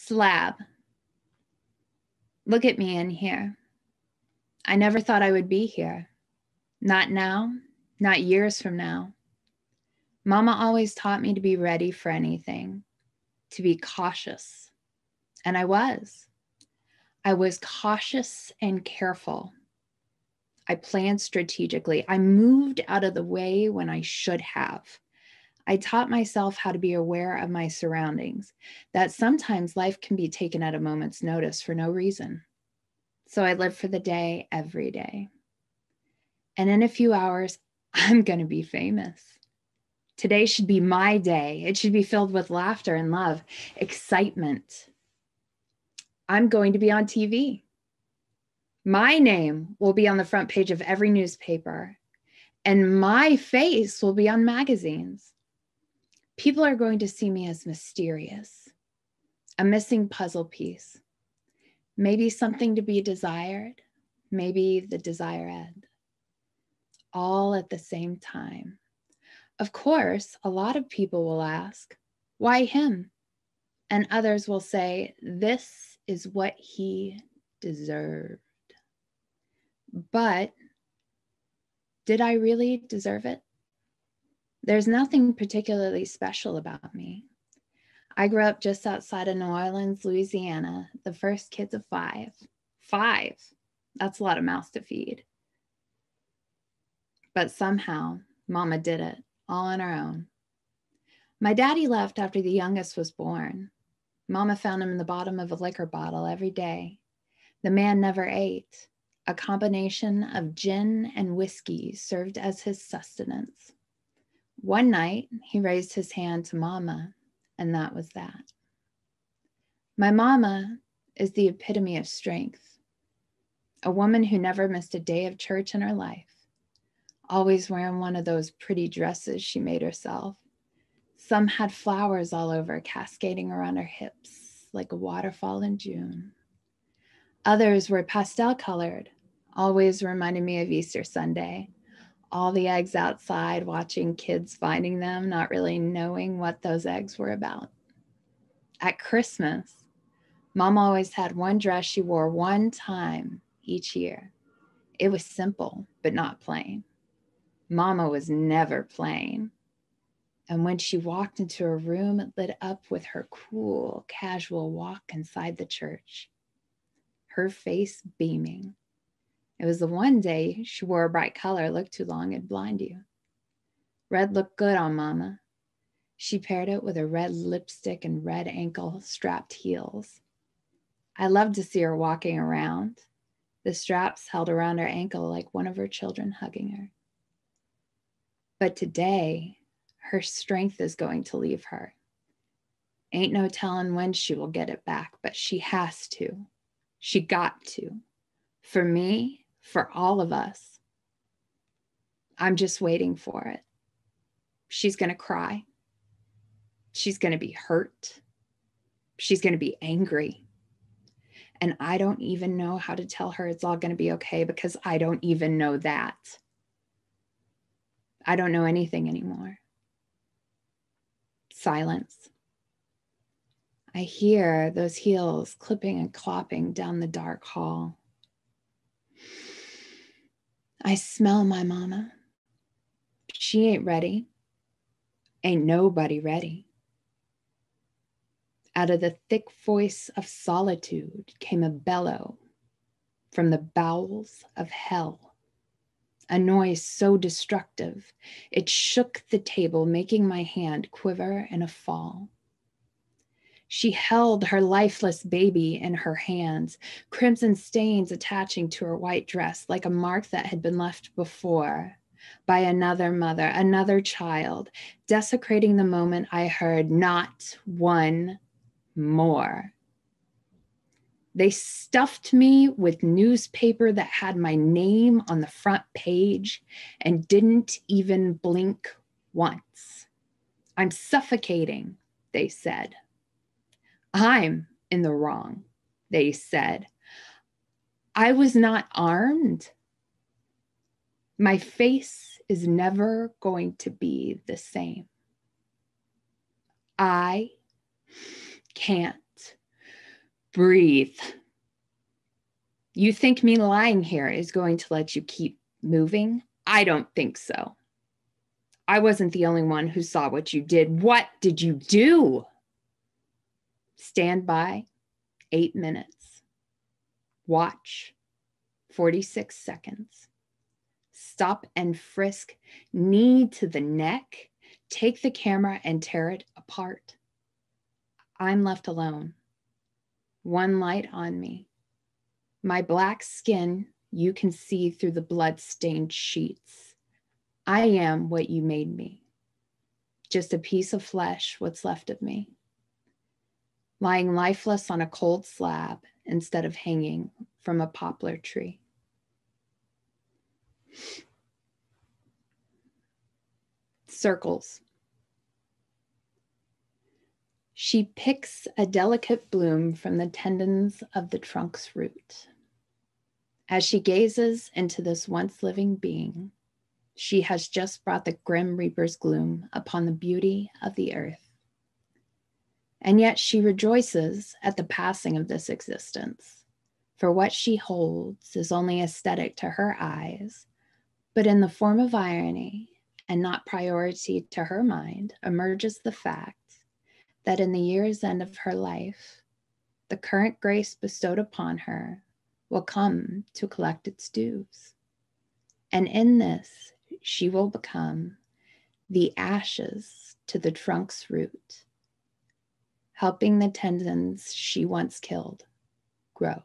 Slab. Look at me in here. I never thought I would be here. Not now, not years from now. Mama always taught me to be ready for anything, to be cautious. And I was. I was cautious and careful. I planned strategically. I moved out of the way when I should have. I taught myself how to be aware of my surroundings, that sometimes life can be taken at a moment's notice for no reason. So I live for the day every day. And in a few hours, I'm going to be famous. Today should be my day. It should be filled with laughter and love, excitement. I'm going to be on TV. My name will be on the front page of every newspaper, and my face will be on magazines. People are going to see me as mysterious, a missing puzzle piece, maybe something to be desired, maybe the desire end, all at the same time. Of course, a lot of people will ask, why him? And others will say, this is what he deserved. But did I really deserve it? There's nothing particularly special about me. I grew up just outside of New Orleans, Louisiana, the first kids of five. 5. That's a lot of mouths to feed. But somehow, Mama did it, all on her own. My daddy left after the youngest was born. Mama found him in the bottom of a liquor bottle every day. The man never ate. A combination of gin and whiskey served as his sustenance. One night, he raised his hand to Mama, and that was that. My mama is the epitome of strength, a woman who never missed a day of church in her life, always wearing one of those pretty dresses she made herself. Some had flowers all over, cascading around her hips like a waterfall in June. Others were pastel colored, always reminded me of Easter Sunday. All the eggs outside, watching kids finding them, not really knowing what those eggs were about. At Christmas, Mom always had one dress she wore one time each year. It was simple, but not plain. Mama was never plain. And when she walked into a room, it lit up with her cool, casual walk inside the church, her face beaming. It was the one day she wore a bright color, looked too long, it'd blind you. Red looked good on Mama. She paired it with a red lipstick and red ankle strapped heels. I loved to see her walking around, the straps held around her ankle like one of her children hugging her. But today, her strength is going to leave her. Ain't no telling when she will get it back, but she has to. She got to. For me, for all of us. I'm just waiting for it. She's going to cry. She's going to be hurt. She's going to be angry. And I don't even know how to tell her it's all going to be okay because I don't even know that. I don't know anything anymore. Silence. I hear those heels clipping and clopping down the dark hall. I smell my mama. She ain't ready. Ain't nobody ready. Out of the thick voice of solitude came a bellow from the bowels of hell, a noise so destructive it shook the table, making my hand quiver in a fall. She held her lifeless baby in her hands, crimson stains attaching to her white dress like a mark that had been left before by another mother, another child, desecrating the moment I heard not one more. They stuffed me with newspaper that had my name on the front page and didn't even blink once. I'm suffocating, they said. I'm in the wrong, they said. I was not armed. My face is never going to be the same. I can't Breathe. You think me lying here is going to let you keep moving? I don't think so. I wasn't the only one who saw what you did. What did you do? Stand by, 8 minutes. Watch, 46 seconds. Stop and frisk, knee to the neck. Take the camera and tear it apart. I'm left alone. One light on me. My black skin, you can see through the blood-stained sheets. I am what you made me. Just a piece of flesh, what's left of me. Lying lifeless on a cold slab instead of hanging from a poplar tree. Circles. She picks a delicate bloom from the tendons of the trunk's root. As she gazes into this once living being, she has just brought the grim reaper's gloom upon the beauty of the earth. And yet she rejoices at the passing of this existence, for what she holds is only aesthetic to her eyes, but in the form of irony and not priority to her mind emerges the fact that in the year's end of her life, the current grace bestowed upon her will come to collect its dues. And in this, she will become the ashes to the trunk's root, helping the tendons she once killed grow.